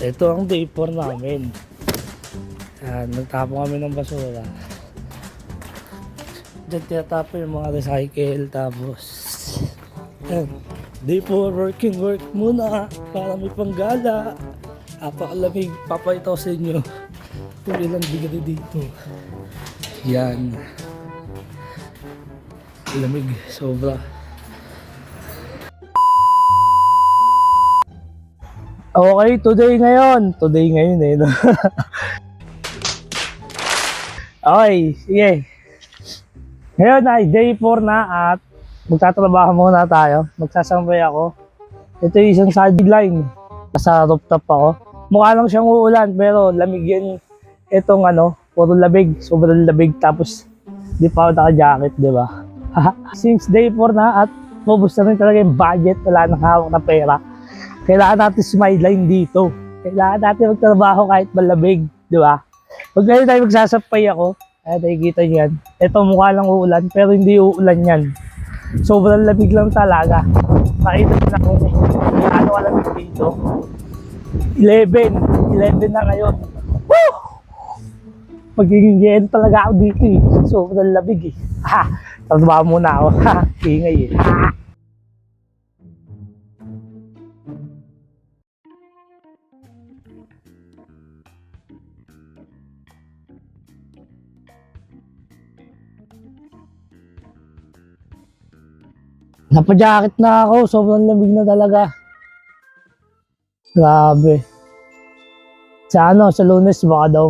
Ito ang day 4 namin. Nagtapon kami ng basura. Diyan tinatapon yung mga recycle. Tapos day 4 work muna para may panggala. Apakalamig. Papayita ko sa inyo kung ilang degree dito. Yan. Lamig. Sobra. Okay, today ngayon eh. No? Okay, sige. Ngayon ay day 4 na at magtatrabaho muna tayo. Magsasambay ako. Ito yung isang sideline. Nasa rooftop ako. Mukha lang siyang uulan pero lamig yan. Itong puro labig. Sobrang labig. Tapos di pa ako naka-jacket, di ba? Since day 4 na at mabos na rin talaga yung budget. Wala nang hawak na pera. Kailangan natin sideline dito. Kailangan natin magtrabaho kahit malamig, di ba? Pag ngayon tayo magsasapay ako, ay nakikita niyo yan. Ito mukha lang uulan, pero hindi uulan yan. Sobrang lamig lang talaga. Makita nyo na kung ano kalamig dito. 11 na ngayon. Woo! Magiging talaga ako dito eh. Sobrang lamig eh. Ha! Trabaho muna ako. Ha! Ingay eh. Ha! Napa-jacket na ako, sobrang lamig na talaga. Grabe. Sa Lunes baka daw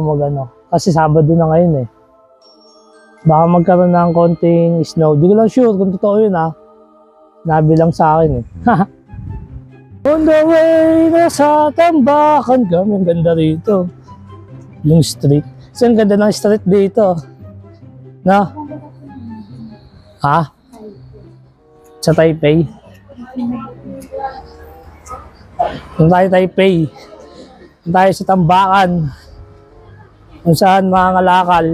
kasi Sabado na ngayon eh. Baka magkaroon ng konting snow. Di ko lang sure kung totoo yun Nabi lang sa akin eh. On the way na sa Tambakan kami. Ang ganda rito. Yung street. So ang ganda ng street dito. Na? Ha? Sa Taipei. Kung tayo Taipei, kung tayo sa Tambakan, kung saan mga ngalakal,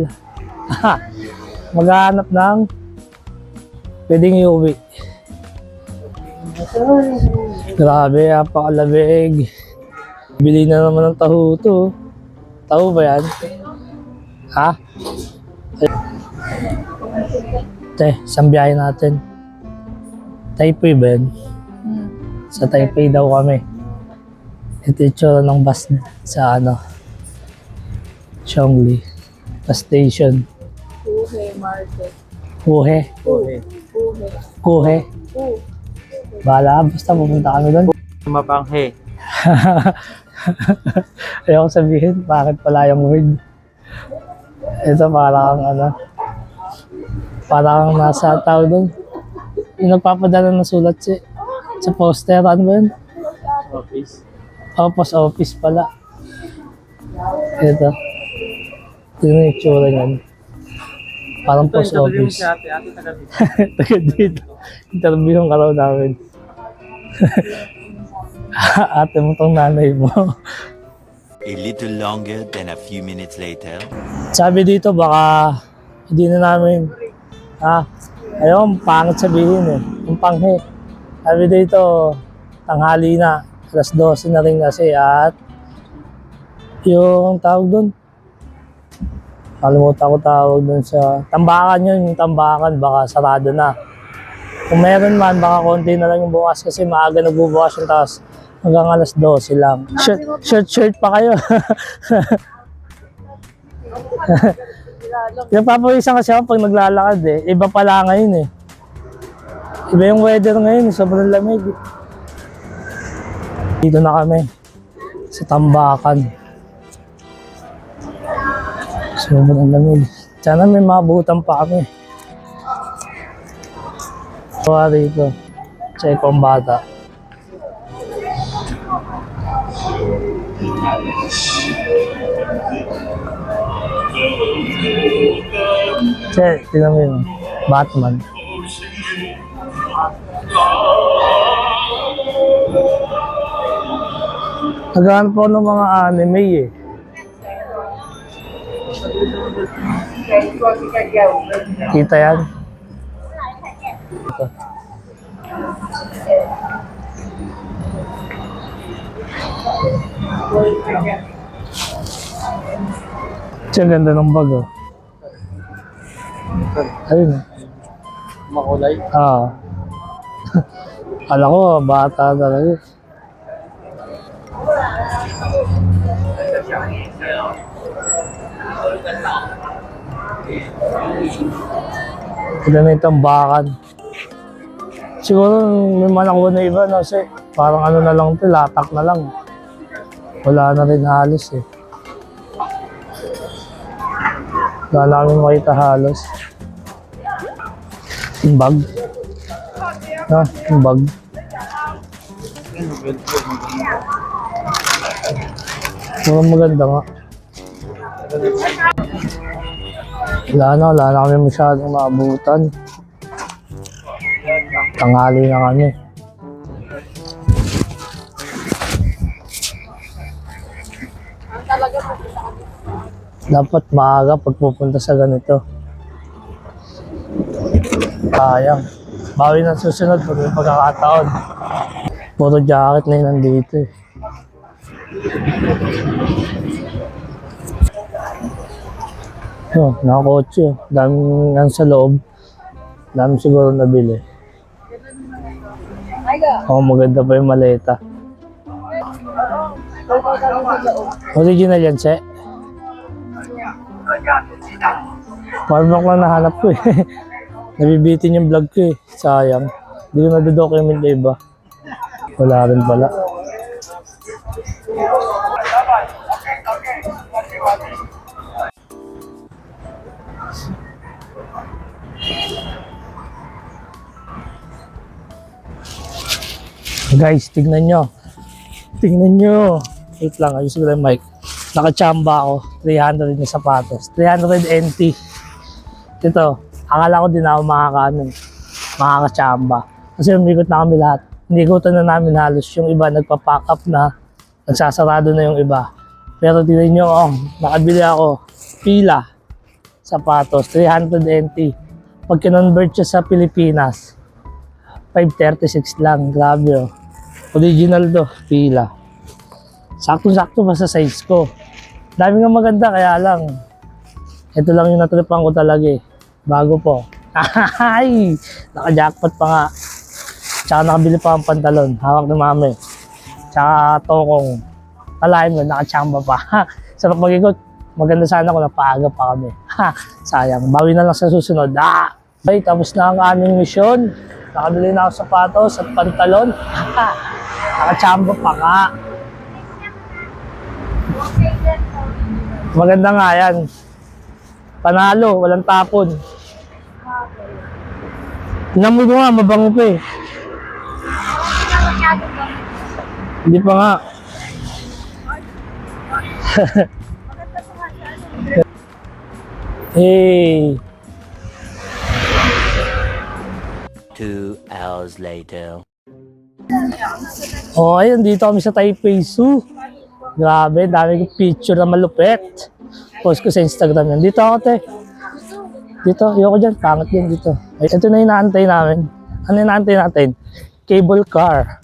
maghahanap ng pwedeng iuwi. Grabe, apakalamig. Bili na naman ng taho to. Taho ba yan? Ha? Isang biyahe natin. Taipei ba yun? Sa Taipei daw kami. Ito yung tsura ng bus sa Chongli. Bus station. Kuhe Market. Kuhe? Kuhe? Bahala, basta pupunta kami doon. Mapanghe. Ayoko sabihin, bakit pala yung word. Ito parang parang nasa tao doon. Yung nagpapadala ng sulat sa poster, ano ba yun? Office. Post office pala. Ito. Tingnan yung itsura niyan. Parang post office. Ate taga dito. Taga dito. Interview yung karaw namin. Ate mo tong nanay mo. A little longer than a few minutes later. Sabi dito baka hindi na namin ayun, pangit sabihin eh. Yung panghe. Sabi dito, tanghali na. Alas 12 na rin kasi at yung tawag doon. Kalimutan ko tawag doon sa Tambakan yun. Yung Tambakan, baka sarado na. Kung meron man, baka konti na lang yung bukas kasi maaga nagbubukas yung taas. Hanggang alas 12 lang. Shirt pa kayo. Yung papawisan kasi ako pag naglalakad eh. Iba pala ngayon eh. Iba yung weather ngayon, sobrang lamig. Dito na kami. Sa Tambakan. Sobrang lamig. Sana may mabutan pa kami. Tawa rito. Sa ikong bata. Tingnan mo yun. Batman. Naghahanap po ng mga anime eh. Kita yan? Ito. Ang ganda ng bag, oh. Ayun. Makulay. Alam ko, bata talaga. Ito na itong bakan. Siguro may manakbo na iba, no? Kasi parang ano na lang ito, latak na lang. Wala na rin halos eh. Wala namin makita halos. Yung bag. Na, yung bag. Mukhang maganda nga. Wala na kami masyadong maabutan. Tanghali na kami. Dapat maaga pagpupunta sa ganito. Sayang. Bawi ng susunod pag may pagkakataon. Puro jacket na yun nandito eh. Nakakotse. Daming yan sa loob. Dami siguro nabili. Maganda pa yung maleta. Original yan, Che. Powerbank lang nahanap ko eh. Nabibitin yung vlog ko eh. Sayang. Hindi ko nade-document na iba. Wala rin pala. Guys, tignan nyo. Tignan nyo. Wait lang, ayos ko lang mic. Nakachamba ako. 300 yung sapatos. 300 NT. Ito, akala ko din ako makakachamba. Kasi umikot na kami lahat. Inikutan na namin halos. Yung iba nagpa-pack up na. Nagsasarado na yung iba. Pero tignan nyo, nakabili ako. Pila. Sapatos. 300 NT. Pag kinonvert siya sa Pilipinas, 536 lang. Grabe oh. Original to. Pila. Sakto-sakto pa sa size ko. Dami nga maganda, kaya lang. Ito lang yung natripan ko talaga eh. Bago po. Ay! Naka-jackpot pa nga. Tsaka nakabili pa ang pantalon. Hawak ng mami. Tsaka tokong. Alain mo, nakachamba pa. Sarap mag-ikot. Maganda sana kung napaaga pa kami. Sayang. Bawi na lang sa susunod. Okay, tapos na ang aming misyon. Nakabili na ako sapatos at pantalon. Nakachamba pa nga. Maganda nga yan. Panalo, walang tapon. Inamoy ko nga, mabango pa eh. Hindi pa nga. Hey. 2 hours later. Oh, ayun, dito kami sa Taipei Zoo. Grabe, dami kong picture na malupit. Post ko sa Instagram yan. Dito ako, te. Dito, ayoko dyan. Pangit din dito. Ay, ito na inaantay namin. Ano inaantay natin? Cable car.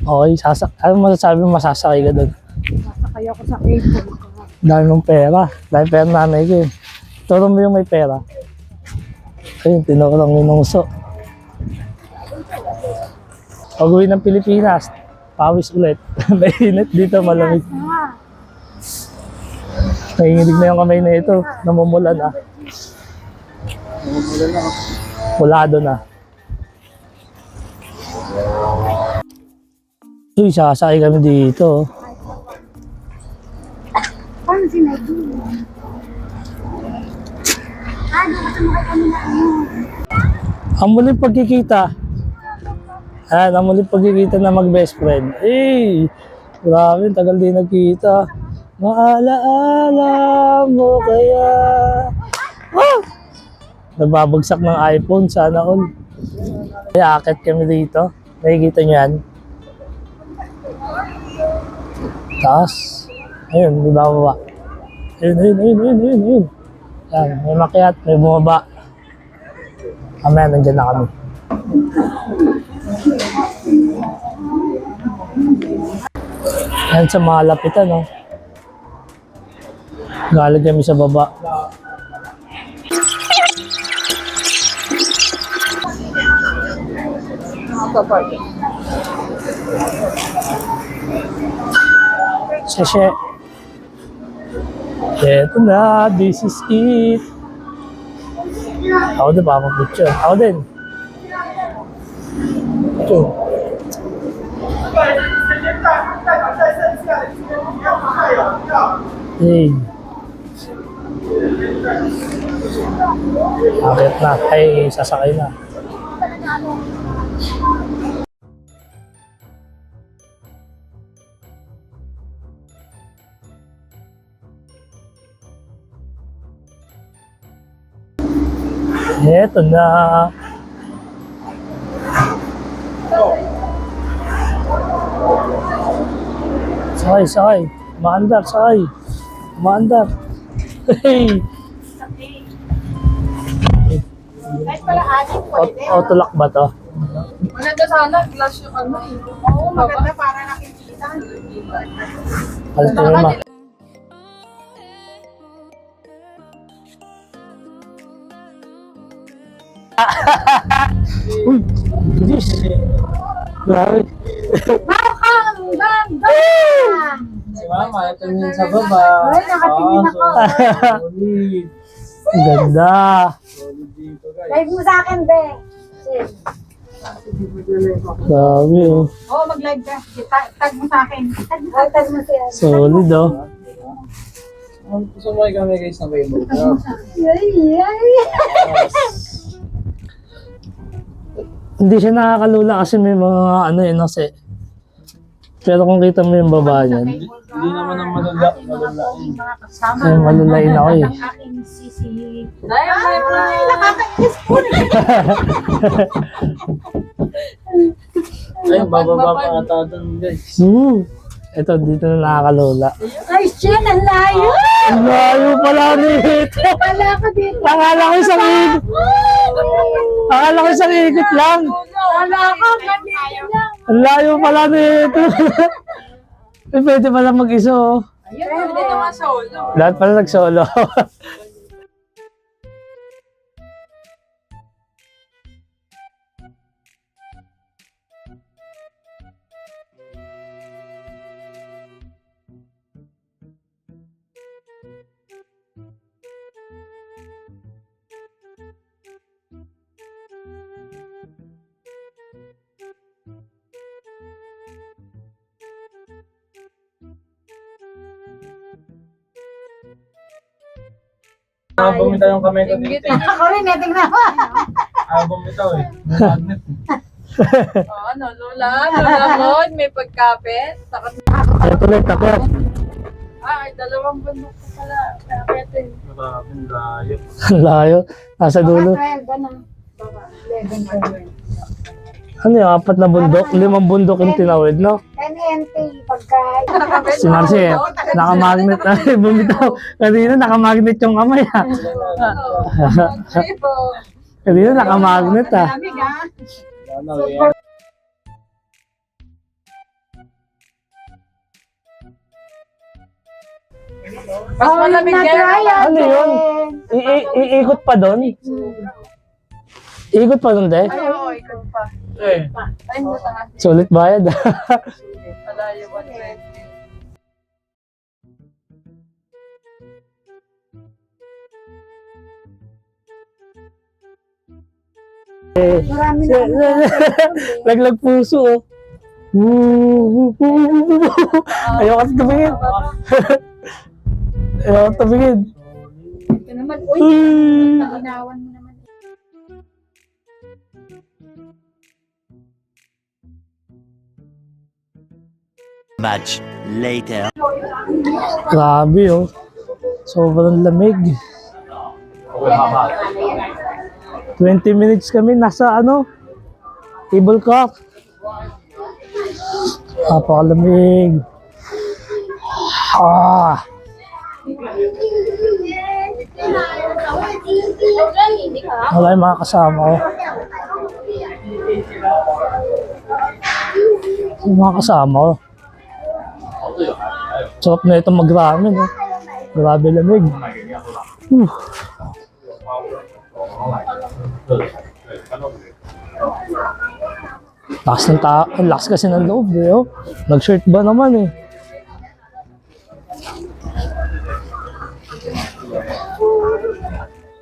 Okay, ano masasabi mo masasakay ka doon? Masakay ako sa cable car. Dami mong pera. Dami pera nanay ko eh. Turo mo yung may pera. Ayun, tinurang yung nungso. Pag-uwi ng Pilipinas, pawis ulit. Mainit dito, malamig. Nanginginig na yung kamay na ito. Namumulan ah. Pulado na. Uy, sasakay kami dito. Paano sinagi? Sumakay kami na ano. Ang muling pagkikita. Ang muling pagkikita na mag-best friend. Eh, grabe, tagal din nagkita. Maalaala mo kaya. Ah! Nagbabagsak ng iPhone, sana all. Kaya akit kami dito. Nakikita nyo yan. Taas. Ayun, di ba baba? Ayun. Yan, may makiat, may bumaba. Mamaya, nandyan na kami. Yan sa mga lapitan, no? Galing kami sa baba. Sashe. Eto na, this is it. Ako din, papapicture. Ako din. Ito. Hey. Akit na. Ay, sasakay na. Eto na. Sakay, sakay. Maandar, sakay. Maandar. Hey. Kahit pala anin, pwede. Autolock ba to? Maganda sana, glass yung ano eh. Oo, maganda para nakikita. Alas ko naman. Uy, bilis. Grabe. Bakang ganda! Si Mama, ito yung sa baba. Ay, nakatingin ako. Solid. Ang ganda. Solid dito, guys. Live mo sa akin, Be. Grabe oh. Oo, mag-live ka. Tag mo sa akin. Tag mo siya. Solid oh. Gusto mo kami guys na may multa. Ay, ay. Hindi siya nakakalula kasi may mga ano yun kasi. Pero kung kita mo yung baba niyan, Hindi naman ang malala. Mga kasama. ay malulain ako eh. Ang aking sisi. Ay, Nakakainis po. Ay, bababa pa ata doon guys. Ito, dito na nakakalula. Ay, Shen, ang layo. Ang layo pala nito. Wala ko dito. Akala ko isang ikot. Akala ko isang ikot lang. Wala ko, ganito lang. Ang layo pala nito. Eh, pwede pala mag-isa oh. Ayun, pwede naman solo. Lahat pala nag-solo. Bumitaw yung kamay ko dito. Ako rin, tingnan mo. Bumitaw eh. Magnet. Ano, Lola Mon, may pagkapit. Takot Ito ulit, takot. ay, dalawang bundok ko pala. Kaya ito yung Maraming layo. Ang layo. Nasa dulo. 12 na. 11. Ano yung apat na bundok? 5 bundok yung tinawid, no? NNT, pagka... Si Marcy, nakamagnet. Ay, bumitaw. Kanina nakamagnet yung kamay, ha? Kanina nakamagnet, ha? Lamig, ha? Ano yan? Mas malamig yan. Ano yun? Iikot pa doon? Iikot pa doon, de? Ay, oo, ikaw pa. Eh, Ay, hindi ka nga. Sulit bayad, ha? Malayo 120. Marami na. Laglag puso, oh. Ayaw ka tumingin. Ayaw ka tumingin. Ito naman, uy, ginawan mo naman. Much later. Grabe, oh. Sobrang lamig. 20 minutes kami nasa ano, table cock. Napakalamig. Ah. Wala yung mga kasama ko. Yung mga kasama ko. Sarap na itong mag-ramen, oh. Grabe lamig. Uh. Lakas ng ang lakas kasi ng loob, eh, oh. Nag-shirt ba naman, eh.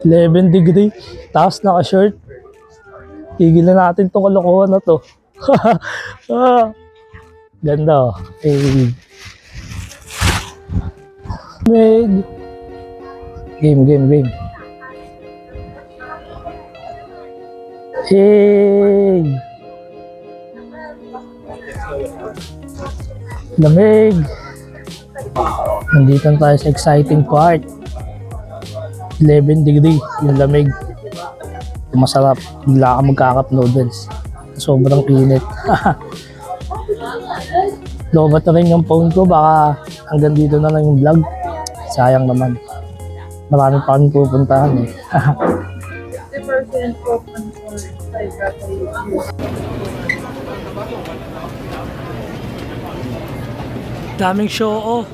$11 tapos naka-shirt. Tigilan natin itong kalokohan na to. Ah, ganda, oh. Hey. Game. Hey. Lamig. Nandito tayo sa exciting part. 11 degree yung lamig. Masarap. Bigla ka magka-cup noodles. Sobrang init. Lobat na rin yung phone ko. Baka hanggang dito na lang yung vlog. Sayang naman. Marami pa kami pupuntahan, eh. 50% open for private. Daming show, oh.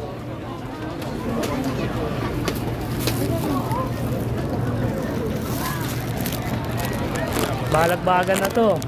Balagbagan na to.